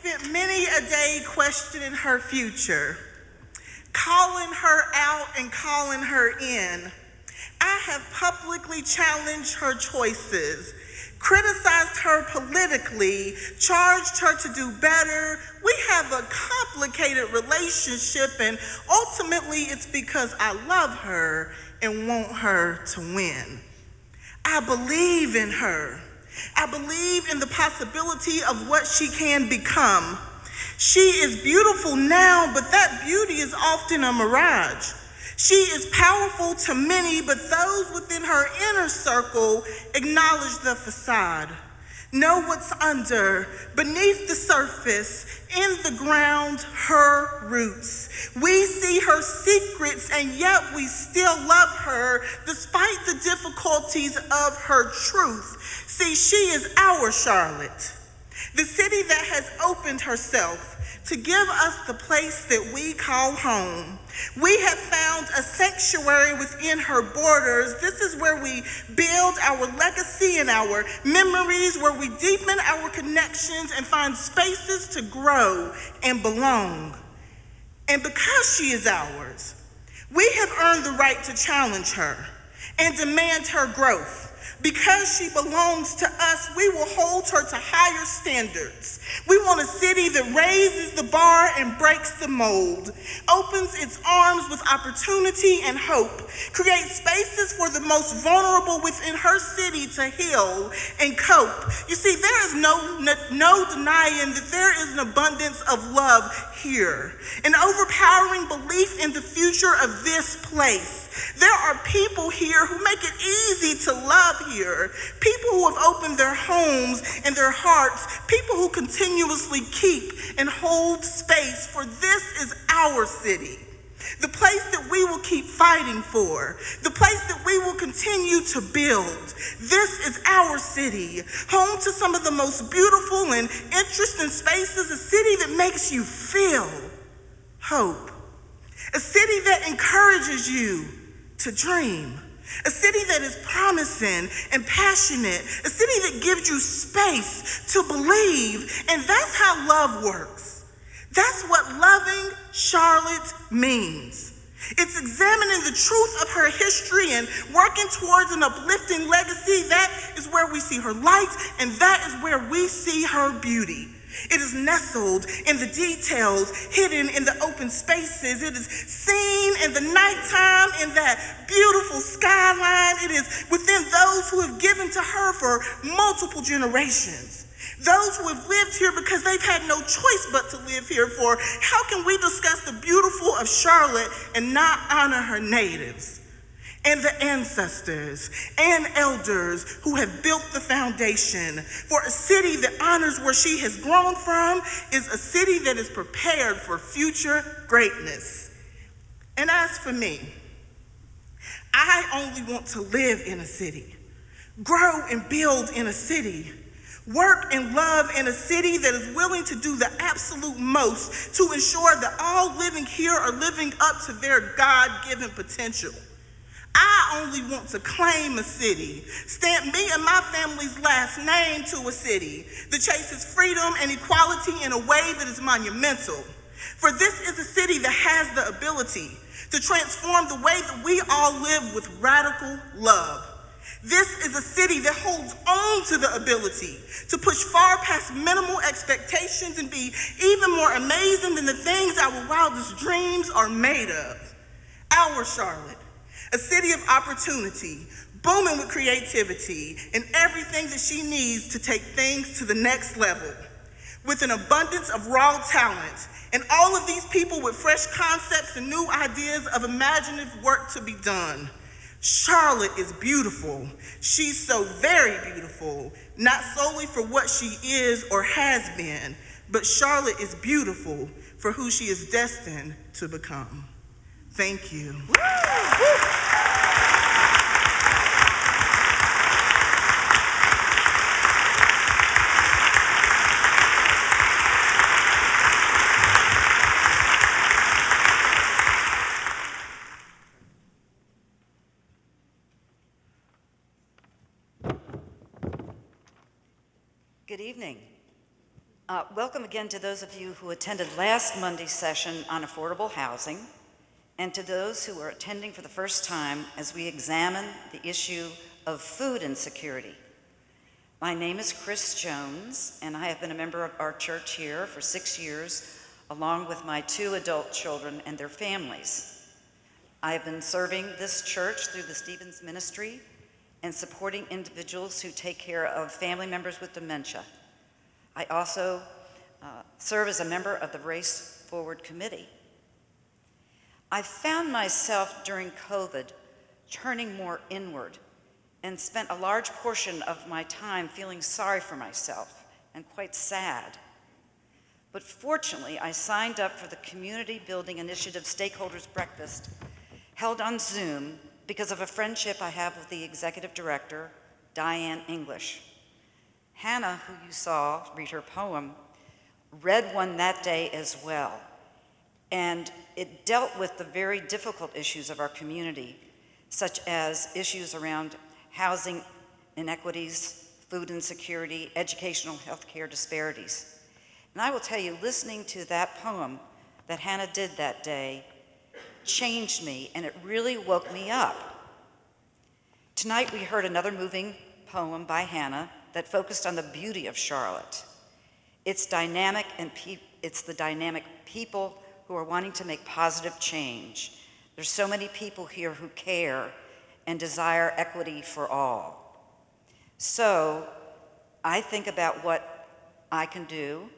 spent many a day questioning her future, calling her out and calling her in. I have publicly challenged her choices, criticized her politically, charged her to do better. We have a complicated relationship, and ultimately it's because I love her and want her to win. I believe in her. I believe in the possibility of what she can become. She is beautiful now, but that beauty is often a mirage. She is powerful to many, but those within her inner circle acknowledge the facade, know what's under, beneath the surface, in the ground, her roots. We see her secrets, and yet we still love her despite the difficulties of her truth. See, she is our Charlotte, the city that has opened herself to give us the place that we call home. We have found a sanctuary within her borders. This is where we build our legacy and our memories, where we deepen our connections and find spaces to grow and belong. And because she is ours, we have earned the right to challenge her and demand her growth. Because she belongs to us, we will hold her to higher standards. We want a city that raises the bar and breaks the mold, opens its arms with opportunity and hope, creates spaces for the most vulnerable within her city to heal and cope. You see, there is no denying that there is an abundance of love here, an overpowering belief in the future of this place. There are people here who make it easy to love here, people who have opened their homes and their hearts, people who continuously keep and hold space, for this is our city, the place that we will keep fighting for, the place that we will continue to build. This is our city, home to some of the most beautiful and interesting spaces, a city that makes you feel hope, a city that encourages you to dream, a city that is promising and passionate, a city that gives you space to believe, and that's how love works. That's what loving Charlotte means. It's examining the truth of her history and working towards an uplifting legacy. That is where we see her light, and that is where we see her beauty. It is nestled in the details, hidden in the open spaces. It is seen in the nighttime, in that beautiful skyline. It is within those who have given to her for multiple generations. Those who have lived here because they've had no choice but to live here. For how can we discuss the beautiful of Charlotte and not honor her natives and the ancestors and elders who have built the foundation? For a city that honors where she has grown from is a city that is prepared for future greatness. And as for me, I only want to live in a city, grow and build in a city, work and love in a city that is willing to do the absolute most to ensure that all living here are living up to their God-given potential. I only want to claim a city, stamp me and my family's last name to a city that chases freedom and equality in a way that is monumental. For this is a city that has the ability to transform the way that we all live with radical love. This is a city that holds on to the ability to push far past minimal expectations and be even more amazing than the things our wildest dreams are made of. Our Charlotte, a city of opportunity, booming with creativity and everything that she needs to take things to the next level, with an abundance of raw talent and all of these people with fresh concepts and new ideas of imaginative work to be done. Charlotte is beautiful. She's so very beautiful, not solely for what she is or has been, but Charlotte is beautiful for who she is destined to become. Thank you. Good evening. Welcome again to those of you who attended last Monday's session on affordable housing, and to those who are attending for the first time as we examine the issue of food insecurity. My name is Chris Jones, and I have been a member of our church here for 6 years, along with my 2 adult children and their families. I have been serving this church through the Stevens Ministry and supporting individuals who take care of family members with dementia. I also serve as a member of the Race Forward Committee. I found myself during COVID turning more inward and spent a large portion of my time feeling sorry for myself and quite sad. But fortunately, I signed up for the Community Building Initiative Stakeholders Breakfast held on Zoom because of a friendship I have with the executive director, Diane English. Hannah, who you saw read her poem, read one that day as well. And it dealt with the very difficult issues of our community, such as issues around housing inequities, food insecurity, educational health care disparities. And I will tell you, listening to that poem that Hannah did that day changed me, and it really woke me up. Tonight we heard another moving poem by Hannah that focused on the beauty of Charlotte. It's dynamic, and it's the dynamic people who are wanting to make positive change. There's so many people here who care and desire equity for all. So I think about what I can do.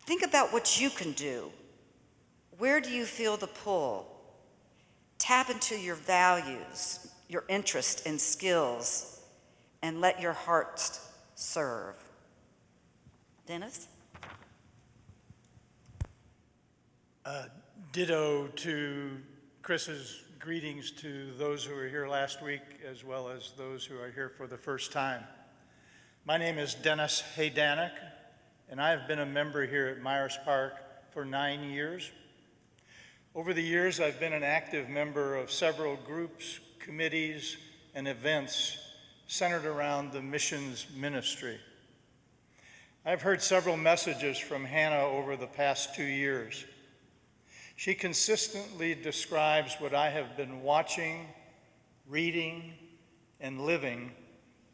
Think about what you can do. Where do you feel the pull? Tap into your values, your interests and skills, and let your heart serve. Dennis? Ditto to Chris's greetings to those who were here last week, as well as those who are here for the first time. My name is Dennis Haydanick, and I have been a member here at Myers Park for 9 years. Over the years, I've been an active member of several groups, committees, and events centered around the missions ministry. I've heard several messages from Hannah over the past 2 years. She consistently describes what I have been watching, reading, and living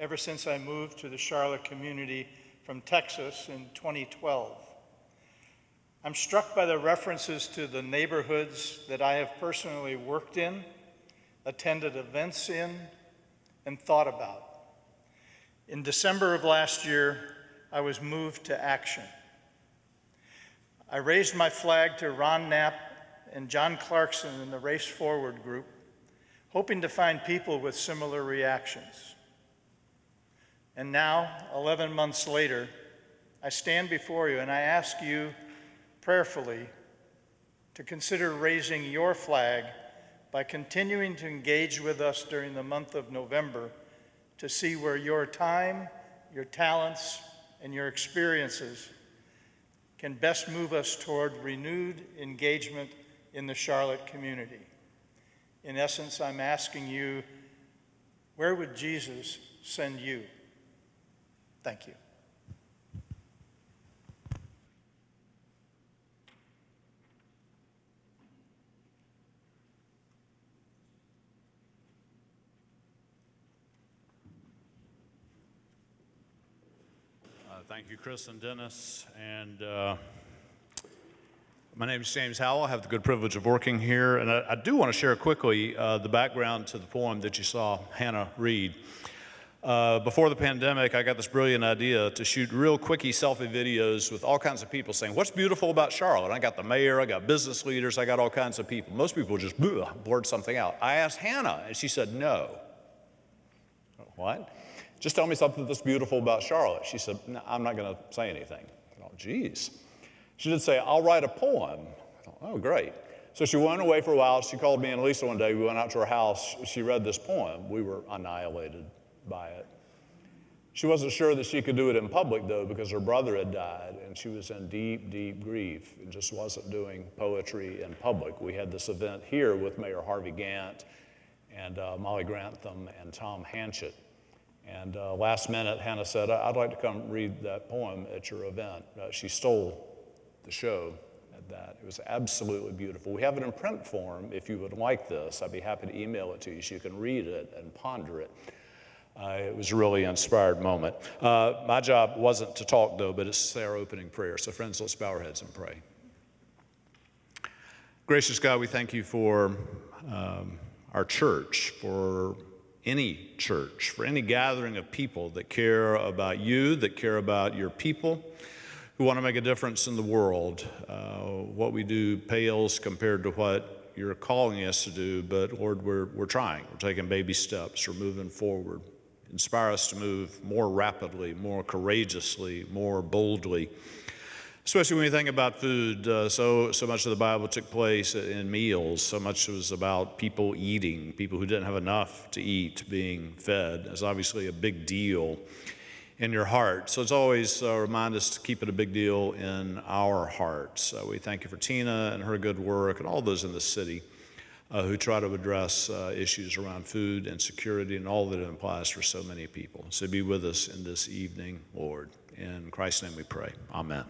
ever since I moved to the Charlotte community from Texas in 2012. I'm struck by the references to the neighborhoods that I have personally worked in, attended events in, and thought about. In December of last year, I was moved to action. I raised my flag to Ron Knapp and John Clarkson in the Race Forward group, hoping to find people with similar reactions. And now, 11 months later, I stand before you and I ask you prayerfully to consider raising your flag by continuing to engage with us during the month of November to see where your time, your talents, and your experiences can best move us toward renewed engagement in the Charlotte community. In essence, I'm asking you, where would Jesus send you? Thank you. Thank you, Chris and Dennis. And my name is James Howell. I have the good privilege of working here. And I do want to share quickly the background to the poem that you saw Hannah read. Before the pandemic, I got this brilliant idea to shoot real quickie selfie videos with all kinds of people saying, what's beautiful about Charlotte? I got the mayor, I got business leaders, I got all kinds of people. Most people just blurt something out. I asked Hannah, and she said, no. What? Just tell me something that's beautiful about Charlotte. She said, no, I'm not going to say anything. I thought, geez. She did say, I'll write a poem. I thought, oh, great. So she went away for a while. She called me and Lisa one day. We went out to her house. She read this poem. We were annihilated by it. She wasn't sure that she could do it in public, though, because her brother had died, and she was in deep, deep grief and just wasn't doing poetry in public. We had this event here with Mayor Harvey Gantt and Molly Grantham and Tom Hanchett. And last minute, Hannah said, I'd like to come read that poem at your event. She stole the show at that. It was absolutely beautiful. We have it in print form. If you would like this, I'd be happy to email it to you so you can read it and ponder it. It was a really inspired moment. My job wasn't to talk, though, but it's to say our opening prayer. So, friends, let's bow our heads and pray. Gracious God, we thank you for our church, for any church, for any gathering of people that care about you, that care about your people, who want to make a difference in the world. What we do pales compared to what you're calling us to do, but Lord, we're trying. We're taking baby steps. We're moving forward. Inspire us to move more rapidly, more courageously, more boldly. Especially when you think about food, so much of the Bible took place in meals. So much was about people eating, people who didn't have enough to eat being fed. It's obviously a big deal in your heart. So it's always remind us to keep it a big deal in our hearts. We thank you for Tina and her good work and all those in the city who try to address issues around food and security and all that it implies for so many people. So be with us in this evening, Lord. In Christ's name we pray. Amen.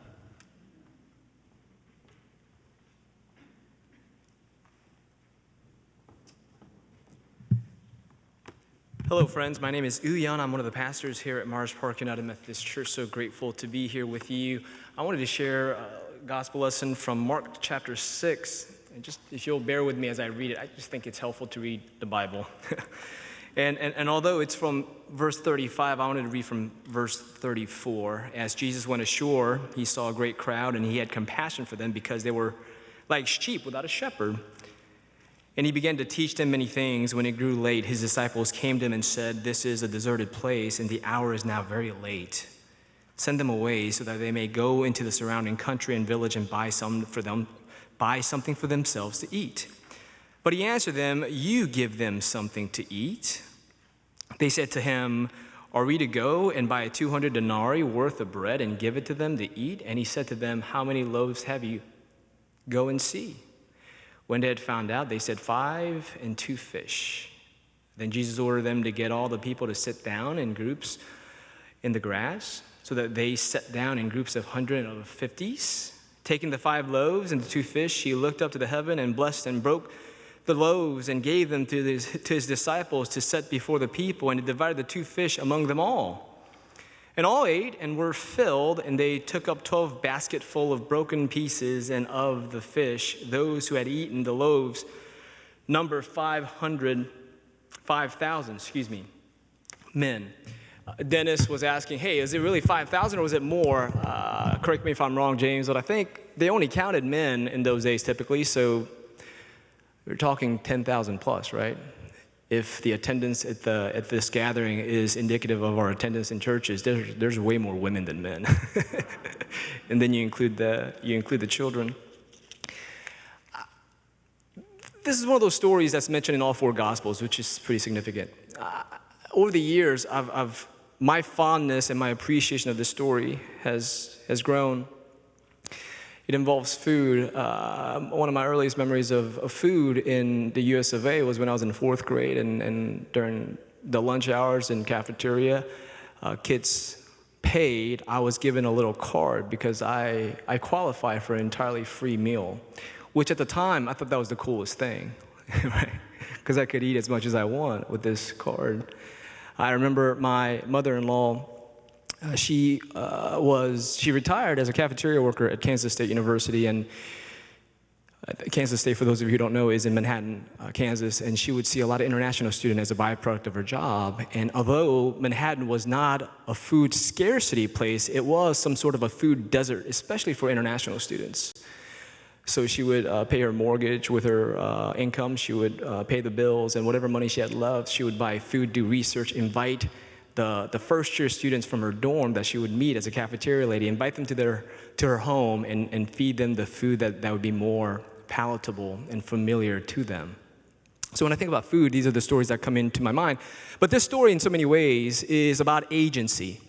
Hello, friends. My name is Uyan. I'm one of the pastors here at Mars Park United Methodist Church. So grateful to be here with you. I wanted to share a gospel lesson from Mark chapter 6. And just, if you'll bear with me as I read it, I just think it's helpful to read the Bible. and although it's from verse 35, I wanted to read from verse 34. As Jesus went ashore, he saw a great crowd, and he had compassion for them because they were like sheep without a shepherd. And he began to teach them many things. When it grew late, his disciples came to him and said, "This is a deserted place, and the hour is now very late. Send them away so that they may go into the surrounding country and village and buy something for themselves to eat." But he answered them, "You give them something to eat." They said to him, "Are we to go and buy 200 denarii worth of bread and give it to them to eat?" And he said to them, "How many loaves have you? Go and see." When they had found out, they said, 5 and 2 fish. Then Jesus ordered them to get all the people to sit down in groups in the grass, so that they sat down in groups of 150s. Taking the 5 loaves and the 2 fish, he looked up to the heaven and blessed and broke the loaves and gave them to his disciples to set before the people, and he divided the 2 fish among them all. And all ate and were filled, and they took up 12 basketful of broken pieces, and of the fish, those who had eaten the loaves numbered 5,000 men. Dennis was asking, hey, is it really 5,000 or was it more? Correct me if I'm wrong, James, but I think they only counted men in those days typically, so we're talking 10,000 plus, right? If the attendance at this gathering is indicative of our attendance in churches, there's way more women than men. And then you include the children. This is one of those stories that's mentioned in all 4 Gospels, which is pretty significant. Over the years, my fondness and my appreciation of this story has grown. It involves food. One of my earliest memories of food in the US of A was when I was in 4th grade, and during the lunch hours in cafeteria, kids paid. I was given a little card because I qualified for an entirely free meal, which at the time I thought that was the coolest thing, right? Because I could eat as much as I want with this card. I remember my mother-in-law. She retired as a cafeteria worker at Kansas State University, and Kansas State, for those of you who don't know, is in Manhattan, Kansas, and she would see a lot of international students as a byproduct of her job. And although Manhattan was not a food scarcity place, it was some sort of a food desert, especially for international students. So she would pay her mortgage with her income, she would pay the bills, and whatever money she had left, she would buy food, do research, invite the first-year students from her dorm that she would meet as a cafeteria lady, invite them to her home and feed them the food that would be more palatable and familiar to them. So when I think about food, these are the stories that come into my mind. But this story, in so many ways, is about agency.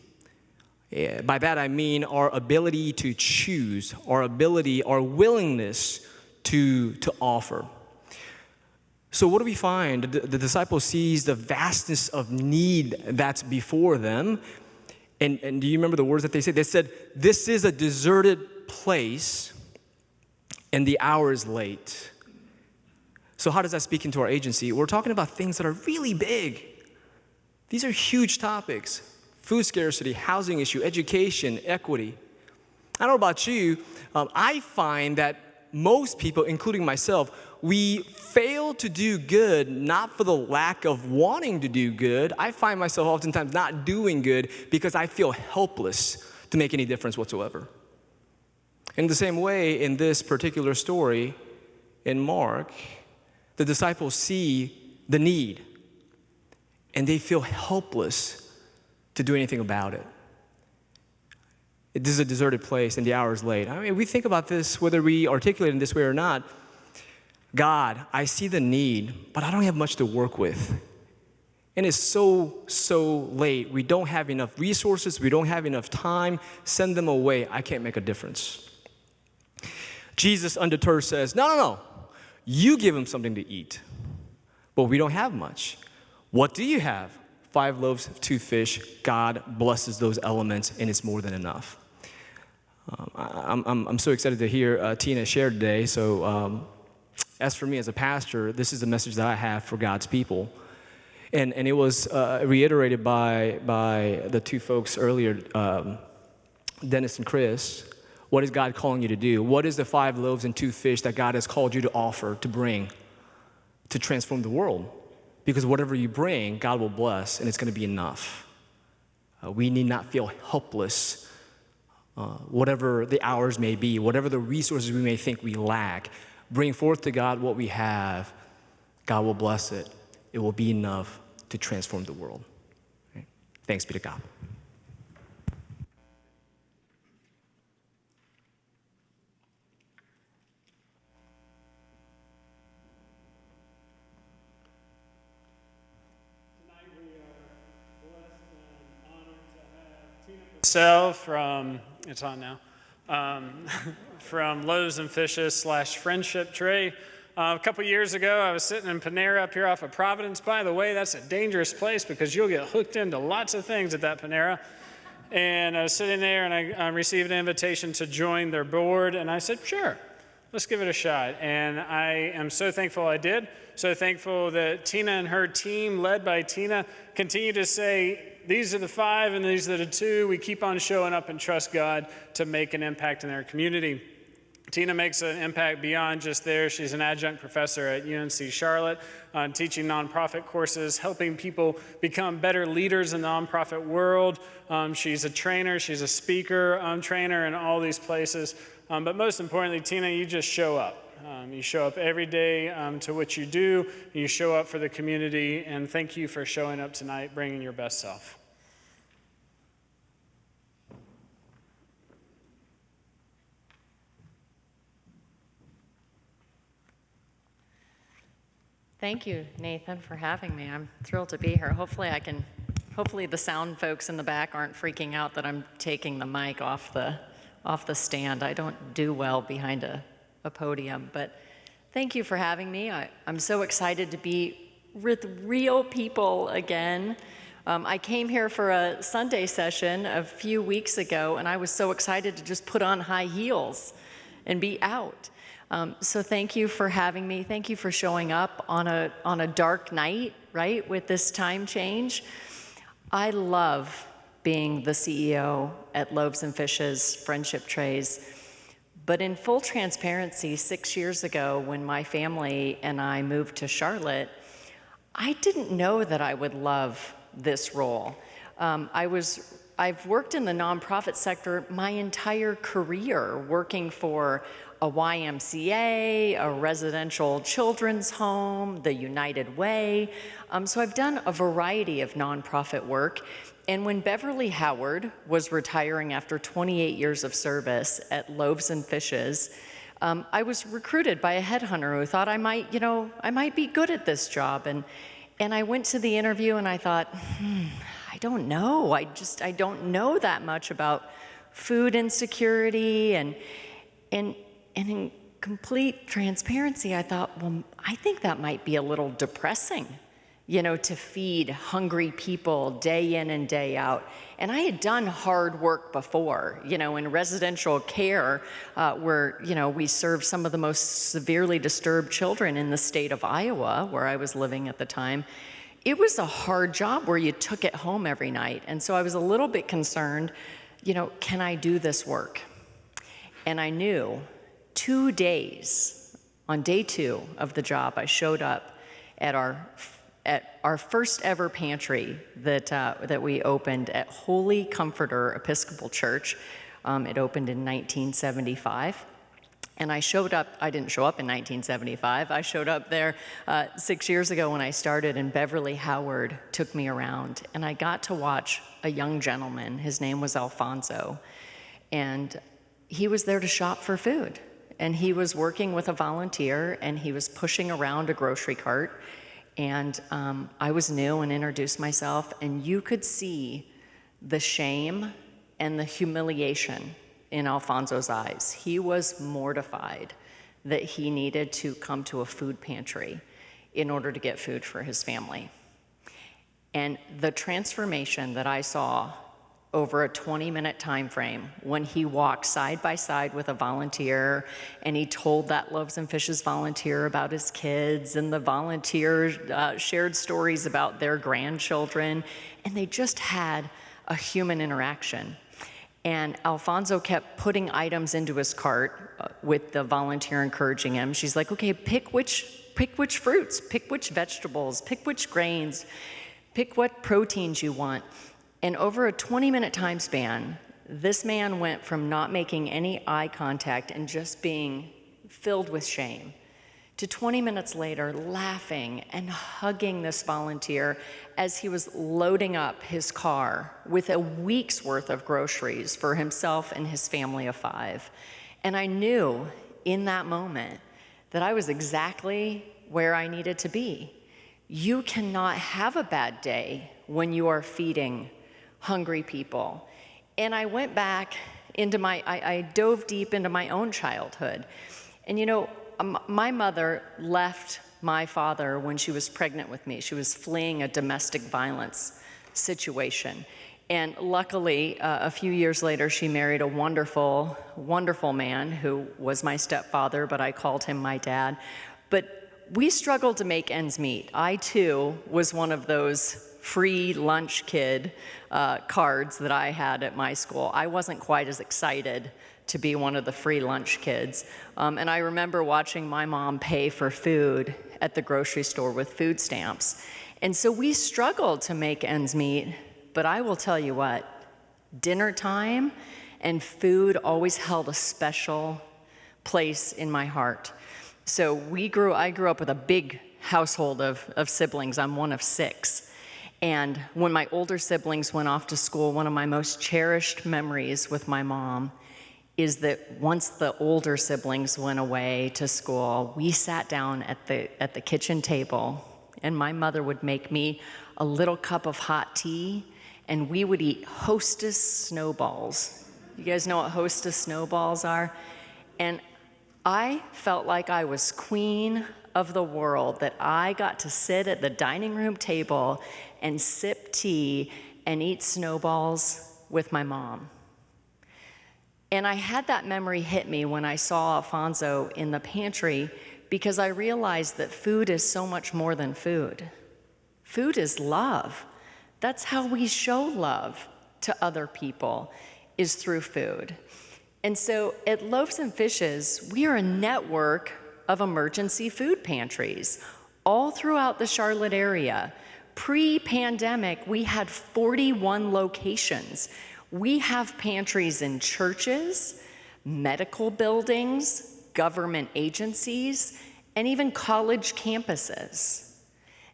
By that I mean our ability to choose, our willingness to offer. So what do we find? The disciple sees the vastness of need that's before them. And do you remember the words that they said? They said, "This is a deserted place, and the hour is late." So how does that speak into our agency? We're talking about things that are really big. These are huge topics: food scarcity, housing issue, education, equity. I don't know about you, I find that most people, including myself, we fail to do good not for the lack of wanting to do good. I find myself oftentimes not doing good because I feel helpless to make any difference whatsoever. In the same way, in this particular story in Mark, the disciples see the need and they feel helpless to do anything about it. This is a deserted place and the hour is late. I mean, we think about this, whether we articulate it in this way or not. God, I see the need, but I don't have much to work with. And it's so late. We don't have enough resources. We don't have enough time. Send them away. I can't make a difference. Jesus, undeterred, says, no. You give them something to eat. But we don't have much. What do you have? 5 loaves, 2 fish. God blesses those elements, and it's more than enough. I'm so excited to hear Tina share today. So as for me as a pastor, this is the message that I have for God's people. And it was reiterated by the 2 folks earlier, Dennis and Chris. What is God calling you to do? What is the 5 loaves and 2 fish that God has called you to offer, to bring, to transform the world? Because whatever you bring, God will bless, and it's going to be enough. We need not feel helpless, whatever the hours may be, whatever the resources we may think we lack. Bring forth to God what we have. God will bless it. It will be enough to transform the world. Right? Thanks be to God. Postel from Loaves and Fishes / Friendship Tree. A couple years ago, I was sitting in Panera up here off of Providence. By the way, that's a dangerous place because you'll get hooked into lots of things at that Panera. And I was sitting there and I received an invitation to join their board. And I said, sure, let's give it a shot. And I am so thankful I did. So thankful that Tina and her team, led by Tina, continue to say, these are the 5 and these are the 2. We keep on showing up and trust God to make an impact in our community. Tina makes an impact beyond just there. She's an adjunct professor at UNC Charlotte, teaching nonprofit courses, helping people become better leaders in the nonprofit world. She's a trainer, she's a speaker, trainer in all these places. But most importantly, Tina, you just show up. You show up every day to what you do. You show up for the community, and thank you for showing up tonight, bringing your best self. Thank you, Nathan, for having me. I'm thrilled to be here. Hopefully the sound folks in the back aren't freaking out that I'm taking the mic off the stand. I don't do well behind a podium, but thank you for having me. I'm so excited to be with real people again. I came here for a Sunday session a few weeks ago, and I was so excited to just put on high heels and be out. So thank you for having me. Thank you for showing up on a dark night, right, with this time change. I love being the CEO at Loaves and Fishes Friendship Trays. But in full transparency, 6 years ago, when my family and I moved to Charlotte, I didn't know that I would love this role. I've worked in the nonprofit sector my entire career, working for a YMCA, a residential children's home, the United Way. So I've done a variety of nonprofit work. And when Beverly Howard was retiring after 28 years of service at Loaves and Fishes, I was recruited by a headhunter who thought I might be good at this job. And I went to the interview and I thought, I don't know. I don't know that much about food insecurity and complete transparency, I thought, well, I think that might be a little depressing, to feed hungry people day in and day out. And I had done hard work before, in residential care, where, we served some of the most severely disturbed children in the state of Iowa, where I was living at the time. It was a hard job where you took it home every night. And so I was a little bit concerned, can I do this work? And I knew 2 days, on day 2 of the job, I showed up at our first ever pantry that we opened at Holy Comforter Episcopal Church. It opened in 1975. And I didn't show up in 1975. I showed up there 6 years ago when I started, and Beverly Howard took me around. And I got to watch a young gentleman. His name was Alfonso. And he was there to shop for food. And he was working with a volunteer, and he was pushing around a grocery cart. And I was new and introduced myself, and you could see the shame and the humiliation in Alfonso's eyes. He was mortified that he needed to come to a food pantry in order to get food for his family. And the transformation that I saw over a 20-minute time frame when he walked side by side with a volunteer, and he told that Loaves and Fishes volunteer about his kids, and the volunteer shared stories about their grandchildren, and they just had a human interaction. And Alfonso kept putting items into his cart with the volunteer encouraging him. She's like, okay, pick which fruits, pick which vegetables, pick which grains, pick what proteins you want. And over a 20-minute time span, this man went from not making any eye contact and just being filled with shame to 20 minutes later laughing and hugging this volunteer as he was loading up his car with a week's worth of groceries for himself and his family of 5. And I knew in that moment that I was exactly where I needed to be. You cannot have a bad day when you are feeding hungry people. And I went back into I dove deep into my own childhood. And my mother left my father when she was pregnant with me. She was fleeing a domestic violence situation. And luckily, a few years later, she married a wonderful, wonderful man who was my stepfather, but I called him my dad. But we struggled to make ends meet. I, too, was one of those free lunch kid cards that I had at my school. I wasn't quite as excited to be one of the free lunch kids. And I remember watching my mom pay for food at the grocery store with food stamps. And so we struggled to make ends meet, but I will tell you what, dinner time and food always held a special place in my heart. So I grew up with a big household of siblings. I'm one of 6. And when my older siblings went off to school, one of my most cherished memories with my mom is that once the older siblings went away to school, we sat down at the kitchen table, and my mother would make me a little cup of hot tea, and we would eat Hostess snowballs. You guys know what Hostess snowballs are? And I felt like I was queen of the world, that I got to sit at the dining room table and sip tea and eat snowballs with my mom. And I had that memory hit me when I saw Alfonso in the pantry, because I realized that food is so much more than food. Food is love. That's how we show love to other people, is through food. And so at Loaves and Fishes, we are a network of emergency food pantries all throughout the Charlotte area. Pre-pandemic, we had 41 locations. We have pantries in churches, medical buildings, government agencies, and even college campuses.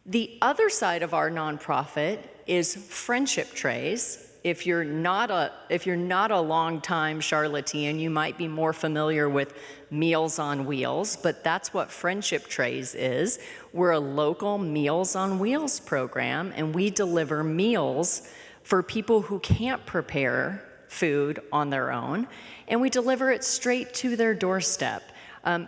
The other side of our nonprofit is Friendship Trays. If you're not a long-time Charlottean, you might be more familiar with Meals on Wheels, but that's what Friendship Trays is. We're a local Meals on Wheels program, and we deliver meals for people who can't prepare food on their own, and we deliver it straight to their doorstep.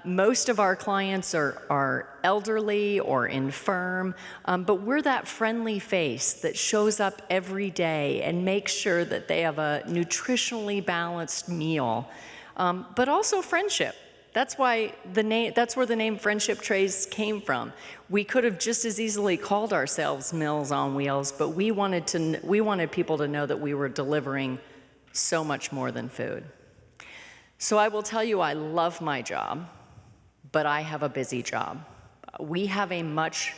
Most of our clients are elderly or infirm, but we're that friendly face that shows up every day and makes sure that they have a nutritionally balanced meal, but also friendship. That's why that's where the name Friendship Trays came from. We could have just as easily called ourselves Meals on Wheels, but we wanted people to know that we were delivering so much more than food. So I will tell you, I love my job, but I have a busy job. We have a much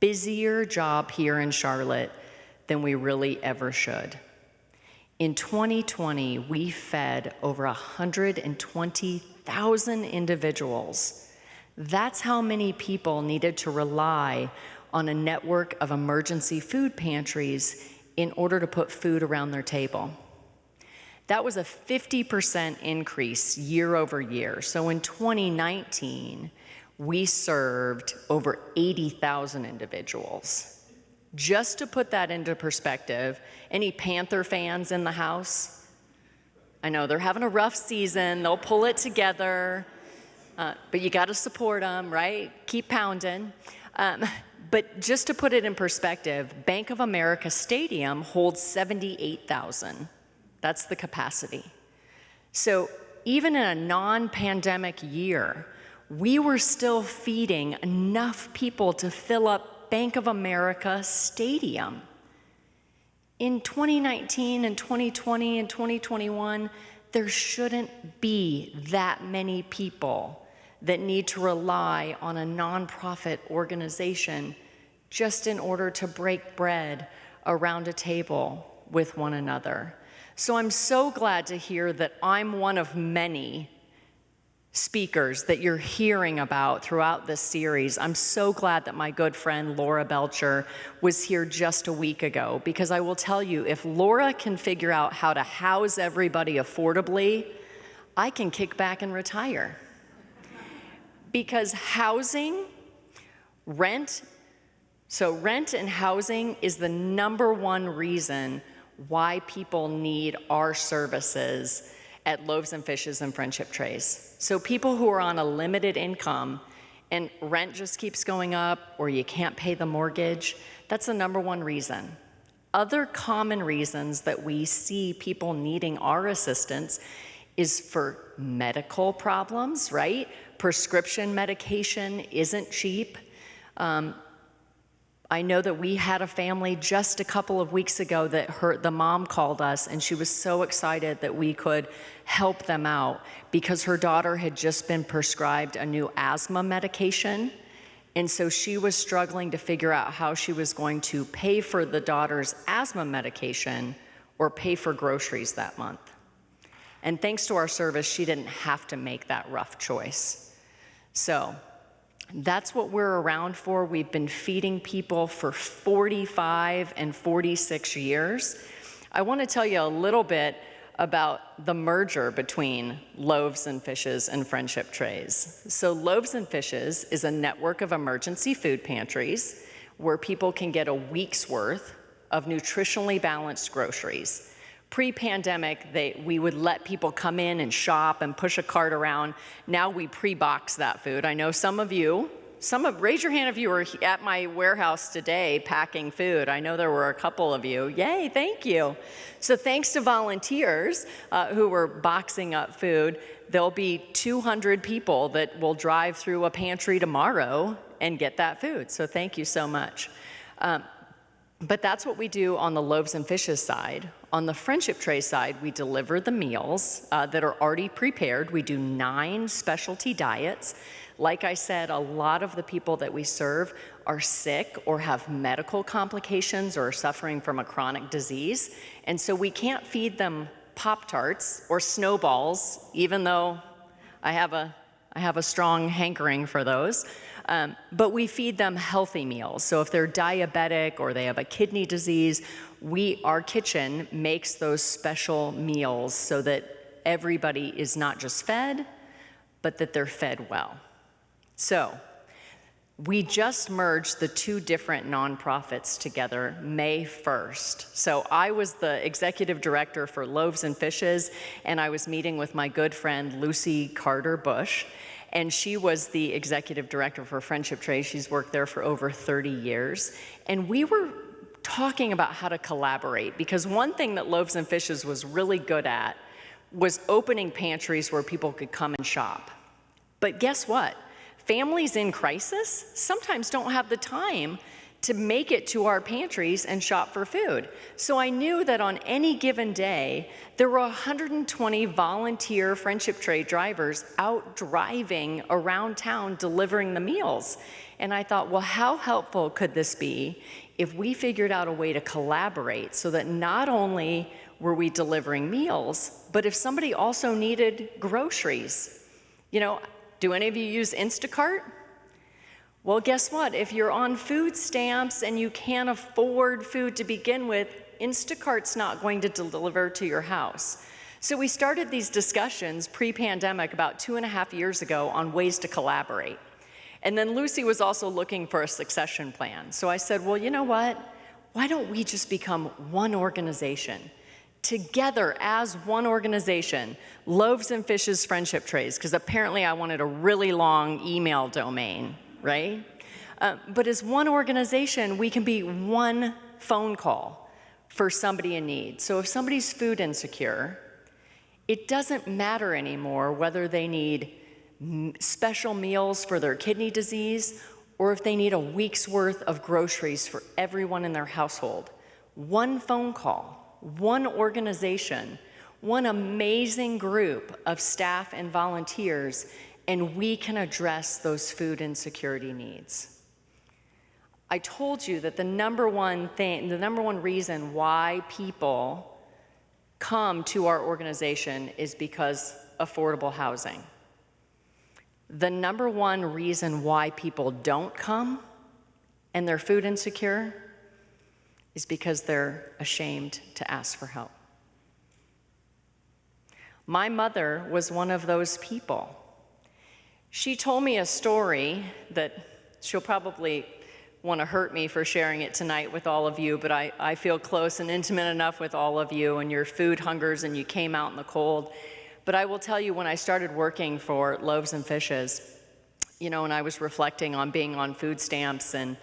busier job here in Charlotte than we really ever should. In 2020, we fed over 120,000 individuals. That's how many people needed to rely on a network of emergency food pantries in order to put food around their table. That was a 50% increase year over year. So in 2019, we served over 80,000 individuals. Just to put that into perspective, any Panther fans in the house? I know they're having a rough season, they'll pull it together, but you gotta support them, right? Keep pounding. But just to put it in perspective, Bank of America Stadium holds 78,000. That's the capacity. So even in a non-pandemic year, we were still feeding enough people to fill up Bank of America Stadium. In 2019 and 2020 and 2021, there shouldn't be that many people that need to rely on a nonprofit organization just in order to break bread around a table with one another. So I'm so glad to hear that I'm one of many speakers that you're hearing about throughout this series. I'm so glad that my good friend Laura Belcher was here just a week ago, because I will tell you, if Laura can figure out how to house everybody affordably, I can kick back and retire. Because housing, rent and housing is the #1 reason why people need our services at Loaves and Fishes and Friendship Trays. So people who are on a limited income and rent just keeps going up, or you can't pay the mortgage, that's the #1 reason. Other common reasons that we see people needing our assistance is for medical problems, right? Prescription medication isn't cheap. I know that we had a family just a couple of weeks ago that the mom called us, and she was so excited that we could help them out because her daughter had just been prescribed a new asthma medication. And so she was struggling to figure out how she was going to pay for the daughter's asthma medication or pay for groceries that month. And thanks to our service, she didn't have to make that rough choice. So that's what we're around for. We've been feeding people for 45 and 46 years. I want to tell you a little bit about the merger between Loaves and Fishes and Friendship Trays. So Loaves and Fishes is a network of emergency food pantries where people can get a week's worth of nutritionally balanced groceries. Pre-pandemic, we would let people come in and shop and push a cart around. Now we pre-box that food. I know raise your hand if you were at my warehouse today packing food. I know there were a couple of you. Yay, thank you. So thanks to volunteers who were boxing up food, there'll be 200 people that will drive through a pantry tomorrow and get that food. So thank you so much. But that's what we do on the Loaves and Fishes side. On the Friendship Tray side, we deliver the meals that are already prepared. We do 9 specialty diets. Like I said, a lot of the people that we serve are sick or have medical complications or are suffering from a chronic disease. And so we can't feed them Pop-Tarts or snowballs, even though I have a strong hankering for those. But we feed them healthy meals. So if they're diabetic or they have a kidney disease, our kitchen makes those special meals so that everybody is not just fed, but that they're fed well. So We just merged the two different nonprofits together May 1st. So I was the executive director for Loaves and Fishes, and I was meeting with my good friend Lucy Carter Bush, and she was the executive director for Friendship Tray. She's worked there for over 30 years. And we were talking about how to collaborate, because one thing that Loaves and Fishes was really good at was opening pantries where people could come and shop. But guess what? Families in crisis sometimes don't have the time to make it to our pantries and shop for food. So I knew that on any given day, there were 120 volunteer Friendship Tray drivers out driving around town delivering the meals. And I thought, well, how helpful could this be if we figured out a way to collaborate so that not only were we delivering meals, but if somebody also needed groceries. Do any of you use Instacart? Well, guess what? If you're on food stamps and you can't afford food to begin with, Instacart's not going to deliver to your house. So we started these discussions pre-pandemic about 2.5 years ago on ways to collaborate. And then Lucy was also looking for a succession plan. So I said, well, you know what? Why don't we just become one organization? Together as one organization, Loaves and Fishes Friendship Trays, because apparently I wanted a really long email domain, right? But as one organization, we can be one phone call for somebody in need. So if somebody's food insecure, it doesn't matter anymore whether they need special meals for their kidney disease or if they need a week's worth of groceries for everyone in their household. One phone call. One organization, one amazing group of staff and volunteers, and we can address those food insecurity needs. I told you that the number one reason why people come to our organization is because affordable housing. The number one reason why people don't come and they're food insecure is because they're ashamed to ask for help. My mother was one of those people. She told me a story that she'll probably want to hurt me for sharing it tonight with all of you, but I feel close and intimate enough with all of you, and your food hungers and you came out in the cold. But I will tell you, when I started working for Loaves and Fishes, and I was reflecting on being on food stamps and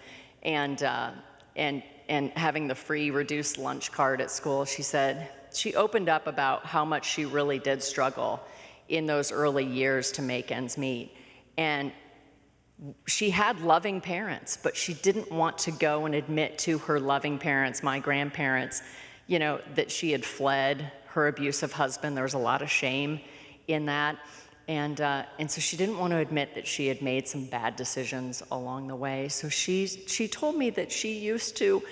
having the free reduced lunch card at school, she opened up about how much she really did struggle in those early years to make ends meet. And she had loving parents, but she didn't want to go and admit to her loving parents, my grandparents, that she had fled her abusive husband. There was a lot of shame in that. And so she didn't want to admit that she had made some bad decisions along the way. So she told me that she used to,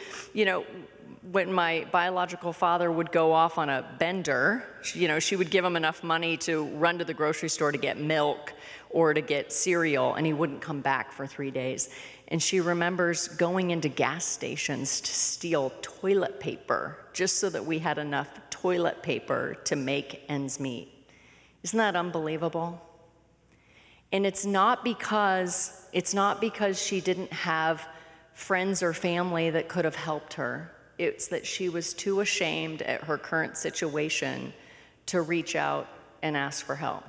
when my biological father would go off on a bender, she would give him enough money to run to the grocery store to get milk or to get cereal, and he wouldn't come back for 3 days. And she remembers going into gas stations to steal toilet paper just so that we had enough toilet paper to make ends meet. Isn't that unbelievable? And it's not because she didn't have friends or family that could have helped her. It's that she was too ashamed at her current situation to reach out and ask for help.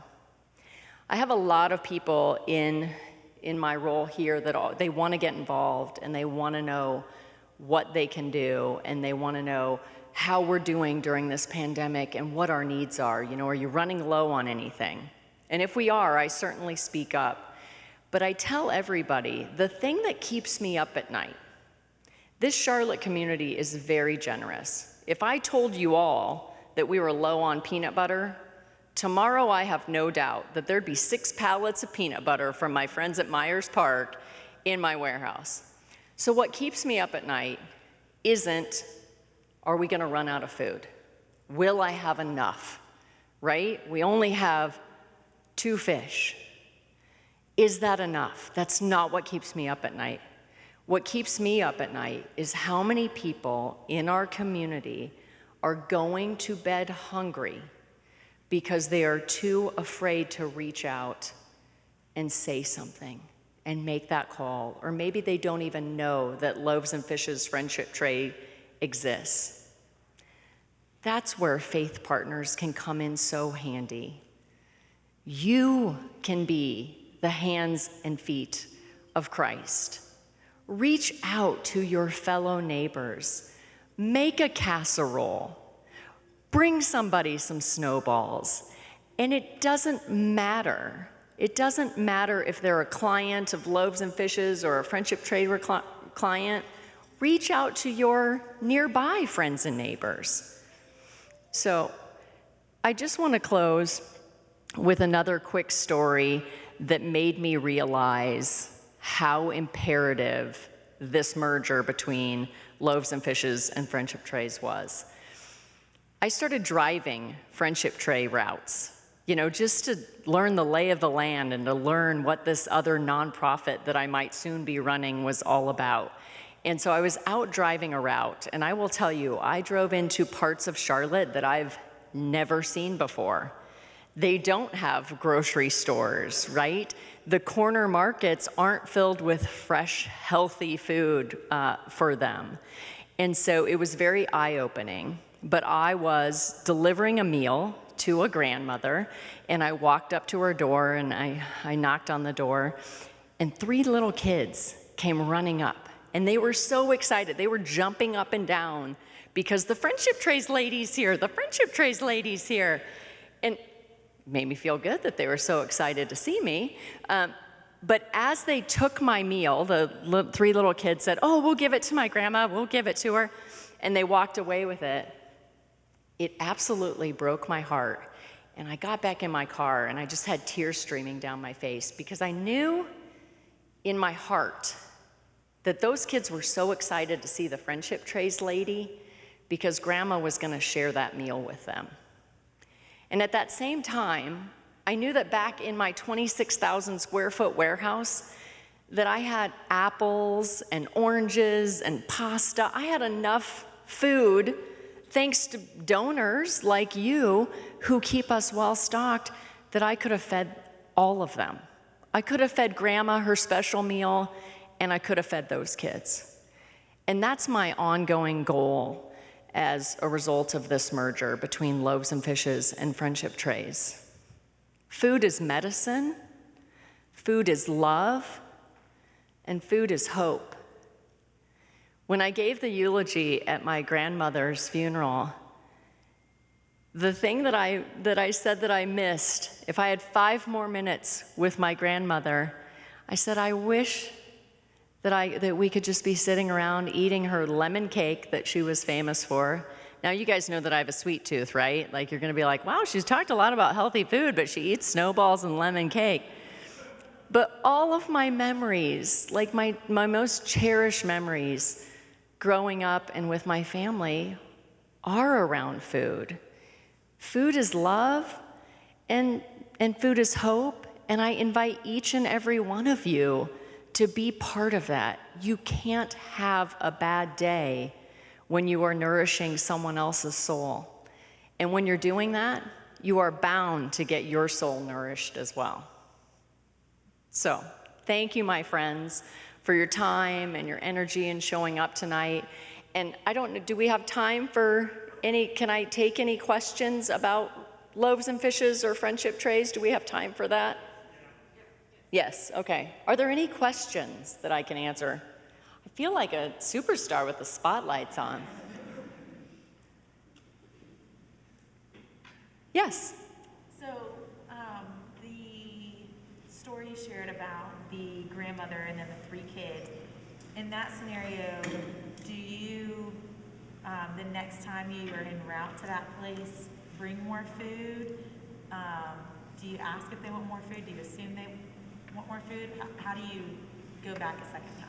I have a lot of people in my role here that they want to get involved and they want to know what they can do and they want to know how we're doing during this pandemic and what our needs are. Are you running low on anything? And if we are, I certainly speak up. But I tell everybody, the thing that keeps me up at night, this Charlotte community is very generous. If I told you all that we were low on peanut butter, tomorrow I have no doubt that there'd be 6 pallets of peanut butter from my friends at Myers Park in my warehouse. So what keeps me up at night isn't, are we gonna run out of food? Will I have enough, right? We only have 2 fish. Is that enough? That's not what keeps me up at night. What keeps me up at night is how many people in our community are going to bed hungry because they are too afraid to reach out and say something and make that call. Or maybe they don't even know that Loaves and Fishes Friendship Tray exists. That's where faith partners can come in so handy. You can be the hands and feet of Christ. Reach out to your fellow neighbors. Make a casserole. Bring somebody some snowballs. And it doesn't matter. It doesn't matter if they're a client of Loaves and Fishes or a Friendship Tray client. Reach out to your nearby friends and neighbors. So I just want to close with another quick story that made me realize how imperative this merger between Loaves and Fishes and Friendship Trays was. I started driving Friendship Tray routes, just to learn the lay of the land and to learn what this other nonprofit that I might soon be running was all about. And so I was out driving a route, and I will tell you, I drove into parts of Charlotte that I've never seen before. They don't have grocery stores, right? The corner markets aren't filled with fresh, healthy food for them. And so it was very eye-opening. But I was delivering a meal to a grandmother, and I walked up to her door, and I knocked on the door, and 3 little kids came running up. And they were so excited. They were jumping up and down because the Friendship Trays lady's here, the Friendship Trays lady's here. And it made me feel good that they were so excited to see me. But as they took my meal, the 3 little kids said, "Oh, we'll give it to my grandma, we'll give it to her." And they walked away with it. It absolutely broke my heart. And I got back in my car and I just had tears streaming down my face because I knew in my heart that those kids were so excited to see the Friendship Trays lady because Grandma was going to share that meal with them. And at that same time, I knew that back in my 26,000 square foot warehouse that I had apples and oranges and pasta. I had enough food, thanks to donors like you who keep us well stocked, that I could have fed all of them. I could have fed Grandma her special meal, and I could have fed those kids. And that's my ongoing goal as a result of this merger between Loaves and Fishes and Friendship Trays. Food is medicine, food is love, and food is hope. When I gave the eulogy at my grandmother's funeral, the thing that I said that I missed, if I had 5 more minutes with my grandmother, I said, I wish that we could just be sitting around eating her lemon cake that she was famous for. Now, you guys know that I have a sweet tooth, right? Like, you're gonna be like, wow, she's talked a lot about healthy food, but she eats snowballs and lemon cake. But all of my memories, like my most cherished memories growing up and with my family, are around food. Food is love, and food is hope, and I invite each and every one of you to be part of that. You can't have a bad day when you are nourishing someone else's soul. And when you're doing that, you are bound to get your soul nourished as well. So, thank you, my friends, for your time and your energy in showing up tonight. And I don't know, do we have time for can I take any questions about Loaves and Fishes or Friendship Trays? Do we have time for that? Yes, okay. Are there any questions that I can answer? I feel like a superstar with the spotlights on. Yes? So, the story you shared about the grandmother and then the 3 kids, in that scenario, do you, the next time you are en route to that place, bring more food? Do you ask if they want more food? Do you assume they want more food? How do you go back a second time?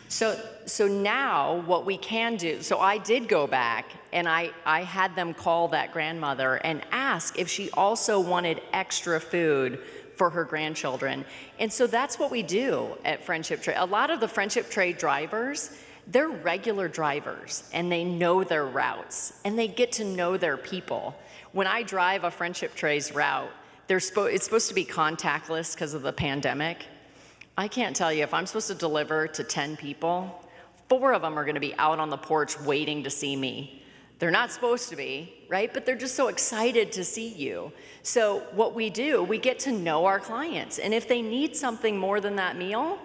So now what we can do, so I did go back and I had them call that grandmother and ask if she also wanted extra food for her grandchildren. And so that's what we do at Friendship Tray. A lot of the Friendship Tray drivers, they're regular drivers and they know their routes and they get to know their people. When I drive a Friendship Trays route, it's supposed to be contactless because of the pandemic. I can't tell you, if I'm supposed to deliver to 10 people, 4 of them are gonna be out on the porch waiting to see me. They're not supposed to be, right? But they're just so excited to see you. So what we do, we get to know our clients. And if they need something more than that meal,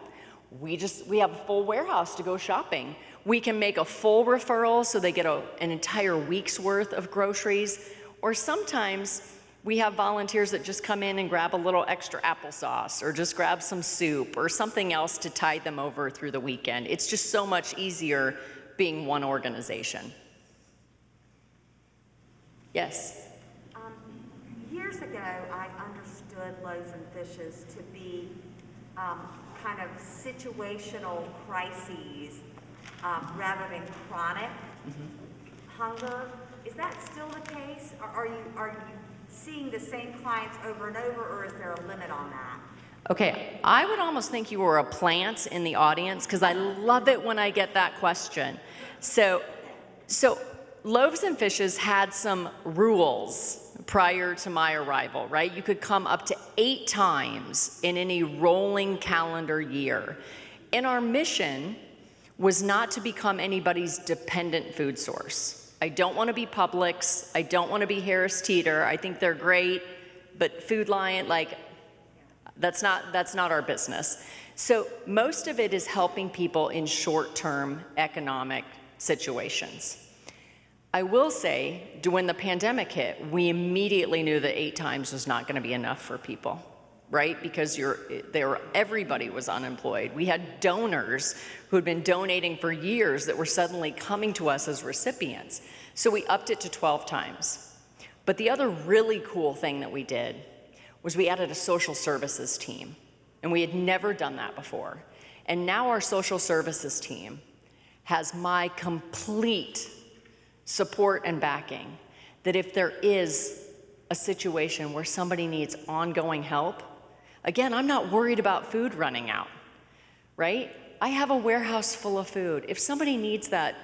we have a full warehouse to go shopping. We can make a full referral so they get an entire week's worth of groceries. Or sometimes we have volunteers that just come in and grab a little extra applesauce or just grab some soup or something else to tide them over through the weekend. It's just so much easier being one organization. Yes? Years ago, I understood Loaves and Fishes to be kind of situational crises rather than chronic hunger. Is that still the case? Are you seeing the same clients over and over, or is there a limit on that? Okay, I would almost think you were a plant in the audience because I love it when I get that question. So Loaves and Fishes had some rules prior to my arrival, right? You could come up to 8 times in any rolling calendar year. And our mission was not to become anybody's dependent food source. I don't want to be Publix. I don't want to be Harris Teeter. I think they're great, but Food Lion, like, that's not our business. So most of it is helping people in short-term economic situations. I will say, when the pandemic hit, we immediately knew that 8 times was not going to be enough for people, right? Because everybody was unemployed. We had donors who had been donating for years that were suddenly coming to us as recipients. So we upped it to 12 times. But the other really cool thing that we did was we added a social services team. And we had never done that before. And now our social services team has my complete support and backing that if there is a situation where somebody needs ongoing help, again, I'm not worried about food running out, right? I have a warehouse full of food. If somebody needs that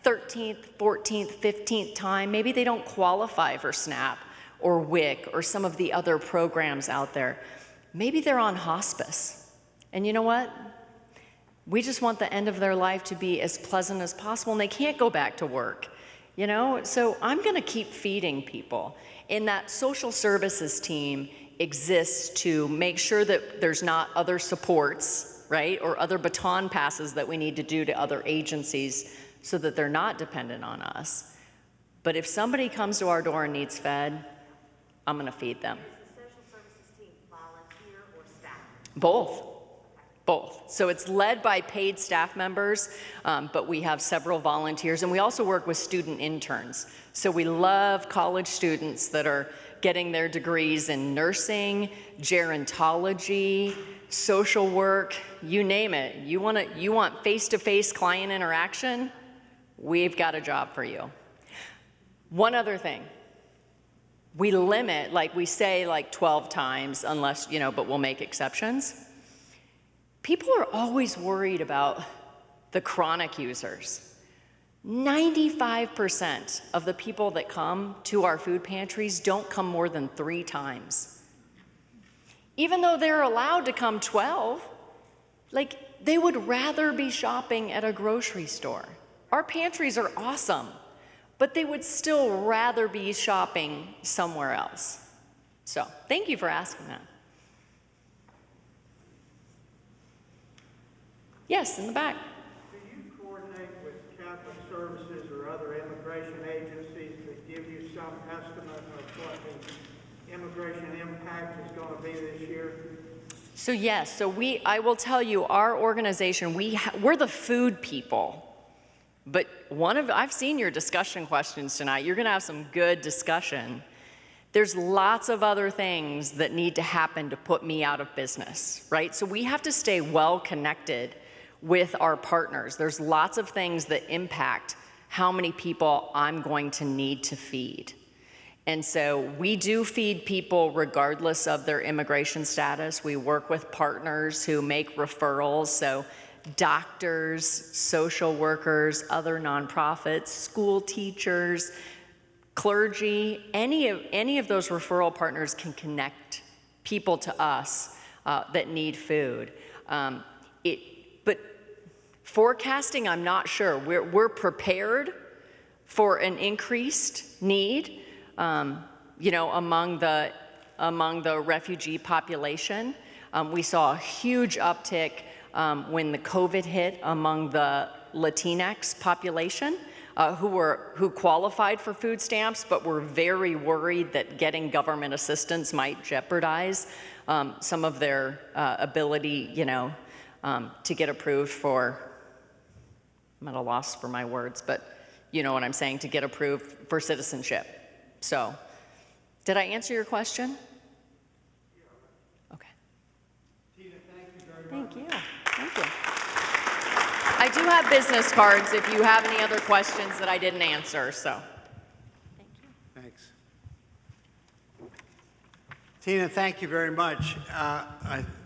13th, 14th, 15th time, maybe they don't qualify for SNAP or WIC or some of the other programs out there. Maybe they're on hospice. And you know what? We just want the end of their life to be as pleasant as possible, and they can't go back to work. You know, so I'm gonna keep feeding people. And that social services team exists to make sure that there's not other supports, right? Or other baton passes that we need to do to other agencies so that they're not dependent on us. But if somebody comes to our door and needs fed, I'm gonna feed them. Is the social services team volunteer or staff? Both. So it's led by paid staff members, but we have several volunteers, and we also work with student interns. So we love college students that are getting their degrees in nursing, gerontology, social work, you name it. You want face-to-face client interaction? We've got a job for you. One other thing. We limit, like we say, like 12 times, unless, but we'll make exceptions. People are always worried about the chronic users. 95% of the people that come to our food pantries don't come more than 3 times. Even though they're allowed to come 12, they would rather be shopping at a grocery store. Our pantries are awesome, but they would still rather be shopping somewhere else. So, thank you for asking that. Yes, in the back. Do you coordinate with Catholic Services or other immigration agencies that give you some estimate of what the immigration impact is going to be this year? So yes, I will tell you, our organization, we're the food people. But I've seen your discussion questions tonight. You're gonna have some good discussion. There's lots of other things that need to happen to put me out of business, right? So we have to stay well connected with our partners. There's lots of things that impact how many people I'm going to need to feed. And so we do feed people regardless of their immigration status. We work with partners who make referrals, so doctors, social workers, other nonprofits, school teachers, clergy, any of those referral partners can connect people to us that need food. But forecasting, I'm not sure. We're prepared for an increased need, among the refugee population. We saw a huge uptick when the COVID hit among the Latinx population, who qualified for food stamps, but were very worried that getting government assistance might jeopardize some of their ability, to get approved for, I'm at a loss for my words, but you know what I'm saying, to get approved for citizenship. So, did I answer your question? Okay. Tina, thank you very much. Thank you. Thank you. I do have business cards if you have any other questions that I didn't answer, so. Thank you. Thanks. Tina, thank you very much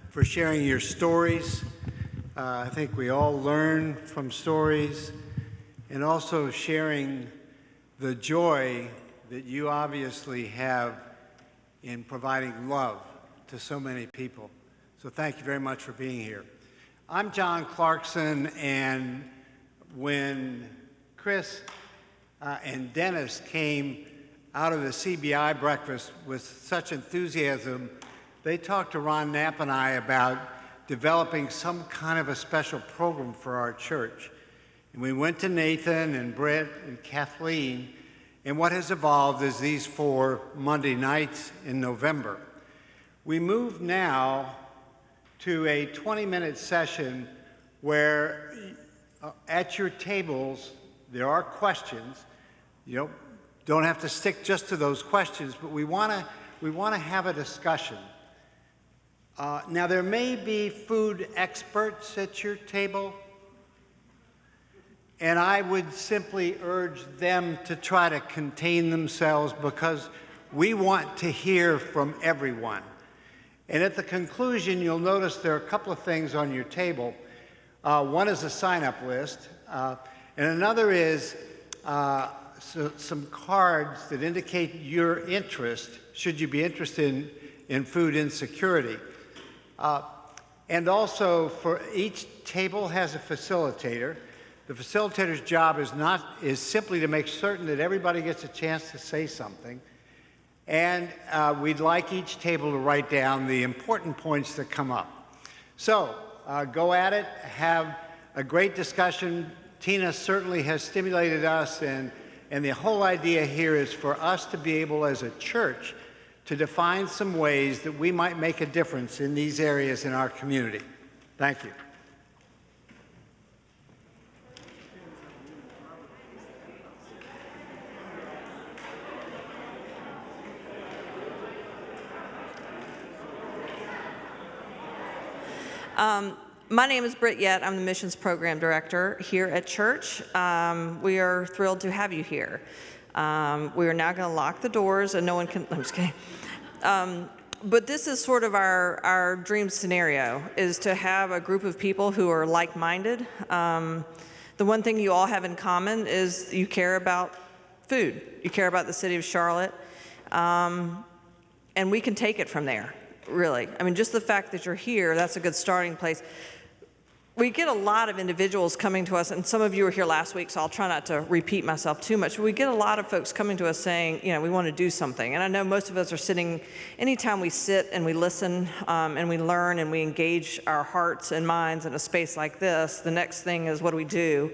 for sharing your stories. I think we all learn from stories, and also sharing the joy that you obviously have in providing love to so many people. So thank you very much for being here. I'm John Clarkson, and when Chris and Dennis came out of the CBI breakfast with such enthusiasm, they talked to Ron Knapp and I about developing some kind of a special program for our church. And we went to Nathan and Britt and Kathleen, and what has evolved is these 4 Monday nights in November. We move now to a 20-minute session where at your tables there are questions. You don't have to stick just to those questions, but we want to have a discussion. Now, there may be food experts at your table, and I would simply urge them to try to contain themselves, because we want to hear from everyone. And at the conclusion, you'll notice there are a couple of things on your table. One is a sign-up list, and another is some cards that indicate your interest, should you be interested in food insecurity. And also, for each table has a facilitator. The facilitator's job is simply to make certain that everybody gets a chance to say something. And we'd like each table to write down the important points that come up. So go at it, have a great discussion. Tina certainly has stimulated us, and the whole idea here is for us to be able as a church to define some ways that we might make a difference in these areas in our community. Thank you. My name is Britt Yett. I'm the Missions Program Director here at church. We are thrilled to have you here. We are now going to lock the doors and no one can, I'm just kidding. But this is sort of our dream scenario, is to have a group of people who are like-minded. The one thing you all have in common is you care about food. You care about the city of Charlotte. And we can take it from there. Really. I mean, just the fact that you're here, that's a good starting place. We get a lot of individuals coming to us, and some of you were here last week, so I'll try not to repeat myself too much. But we get a lot of folks coming to us saying, we want to do something. And I know most of us are sitting, anytime we sit and we listen and we learn and we engage our hearts and minds in a space like this, the next thing is, what do we do?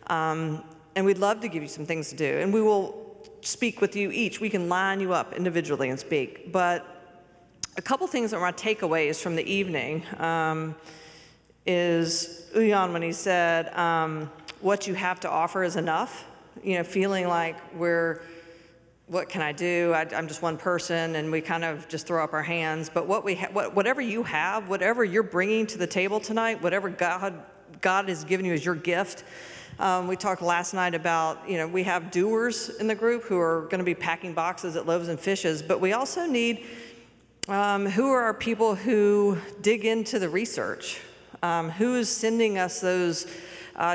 And we'd love to give you some things to do. And we will speak with you each. We can line you up individually and speak. But a couple things that are my takeaways from the evening is Uyan, when he said, what you have to offer is enough, feeling like what can I do? I'm just one person, and we kind of just throw up our hands. But whatever you have, whatever you're bringing to the table tonight, whatever God has given you as your gift. We talked last night about, we have doers in the group who are going to be packing boxes at Loaves and Fishes, but we also need who are our people who dig into the research? Who is sending us those?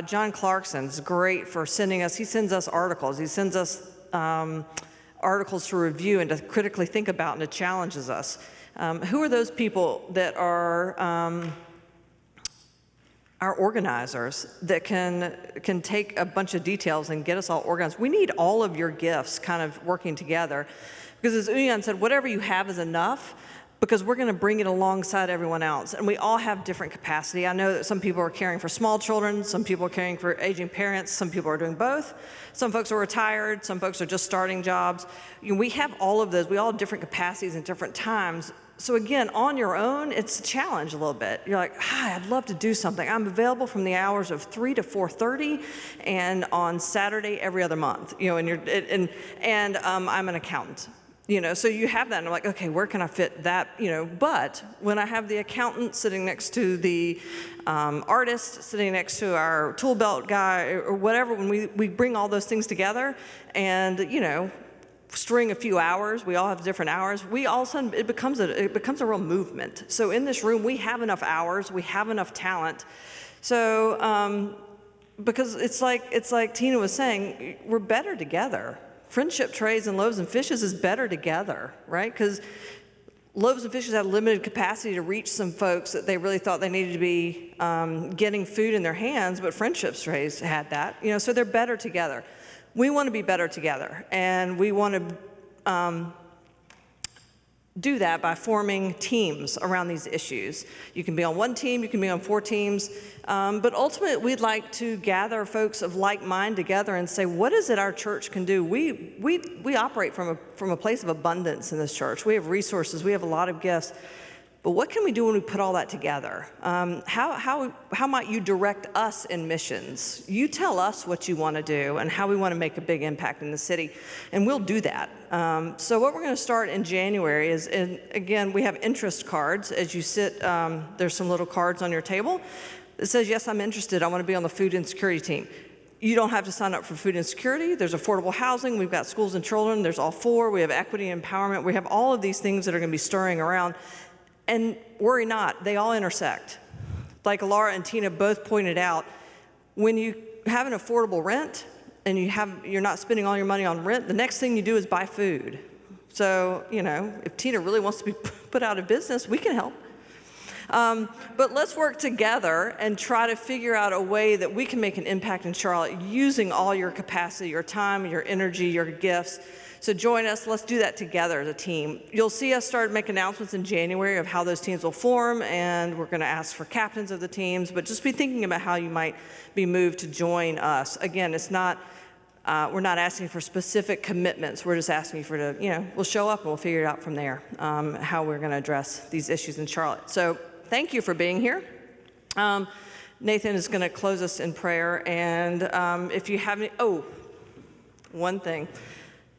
John Clarkson's great for sending us, he sends us articles. He sends us articles to review and to critically think about, and it challenges us. Who are those people that are our organizers that can take a bunch of details and get us all organized. We need all of your gifts kind of working together, because as Uyan said, whatever you have is enough, because we're going to bring it alongside everyone else. And we all have different capacity. I know that some people are caring for small children, some people are caring for aging parents, some people are doing both. Some folks are retired, some folks are just starting jobs. We have all of those. We all have different capacities and different times. So again, on your own, it's a challenge a little bit. You're like, hi, I'd love to do something. I'm available from the hours of 3 to 4:30, and on Saturday every other month. And I'm an accountant. So you have that, and I'm like, okay, where can I fit that? But when I have the accountant sitting next to the artist, sitting next to our tool belt guy, or whatever, when we bring all those things together, and string a few hours, we all have different hours, we all of a sudden, it becomes a real movement. So in this room, we have enough hours, we have enough talent. So because it's like Tina was saying, we're better together. Friendship Trays and Loaves and Fishes is better together, right? Because Loaves and Fishes had limited capacity to reach some folks that they really thought they needed to be getting food in their hands, but Friendship Trays had that, so they're better together. We want to be better together, and we want to do that by forming teams around these issues. You can be on one team, you can be on 4 teams, but ultimately we'd like to gather folks of like mind together and say, what is it our church can do? We operate from a place of abundance in this church. We have resources, we have a lot of gifts, but what can we do when we put all that together? How might you direct us in missions? You tell us what you want to do and how we want to make a big impact in the city, and we'll do that. So what we're going to start in January is, and again, we have interest cards. As you sit, there's some little cards on your table that says, yes, I'm interested. I want to be on the food insecurity team. You don't have to sign up for food insecurity. There's affordable housing. We've got schools and children. There's all 4. We have equity and empowerment. We have all of these things that are going to be stirring around. And worry not, they all intersect. Like Laura and Tina both pointed out, when you have an affordable rent and you're not spending all your money on rent, the next thing you do is buy food. So, if Tina really wants to be put out of business, we can help. But let's work together and try to figure out a way that we can make an impact in Charlotte using all your capacity, your time, your energy, your gifts. So join us. Let's do that together as a team. You'll see us start making announcements in January of how those teams will form, and we're going to ask for captains of the teams, but just be thinking about how you might be moved to join us. Again, it's not, we're not asking for specific commitments. We're just asking you we'll show up and we'll figure it out from there, how we're going to address these issues in Charlotte. So thank you for being here. Nathan is going to close us in prayer, and if you have any, one thing.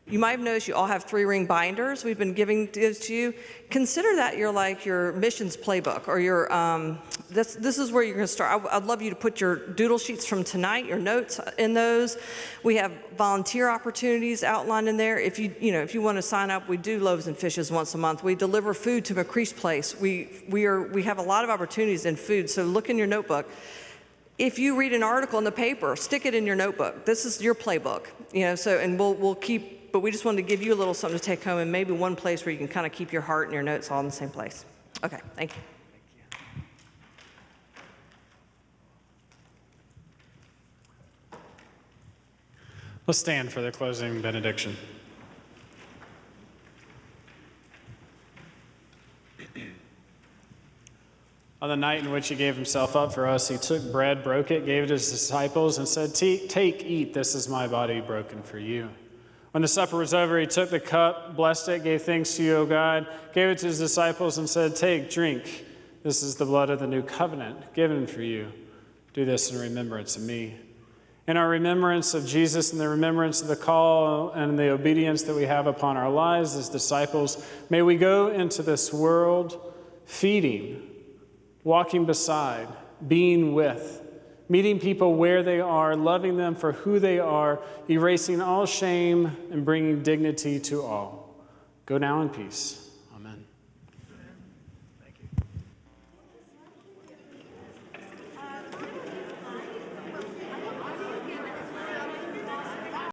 You might have noticed you all have 3-ring binders. We've been giving those to you. Consider that your missions playbook, or your, this is where you're going to start. I'd love you to put your doodle sheets from tonight, your notes in those. We have volunteer opportunities outlined in there. If you want to sign up, we do Loaves and Fishes once a month. We deliver food to McCree's Place. We have a lot of opportunities in food, so look in your notebook. If you read an article in the paper, stick it in your notebook. This is your playbook, and we'll keep. But we just wanted to give you a little something to take home, and maybe one place where you can kind of keep your heart and your notes all in the same place. Okay, thank you. Let's stand for the closing benediction. On the night in which he gave himself up for us, he took bread, broke it, gave it to his disciples, and said, "Take, eat, this is my body broken for you." When the supper was over, he took the cup, blessed it, gave thanks to you, O God, gave it to his disciples, and said, "Take, drink. This is the blood of the new covenant given for you. Do this in remembrance of me." In our remembrance of Jesus and the remembrance of the call and the obedience that we have upon our lives as disciples, may we go into this world feeding, walking beside, being with, meeting people where they are, loving them for who they are, erasing all shame and bringing dignity to all. Go now in peace.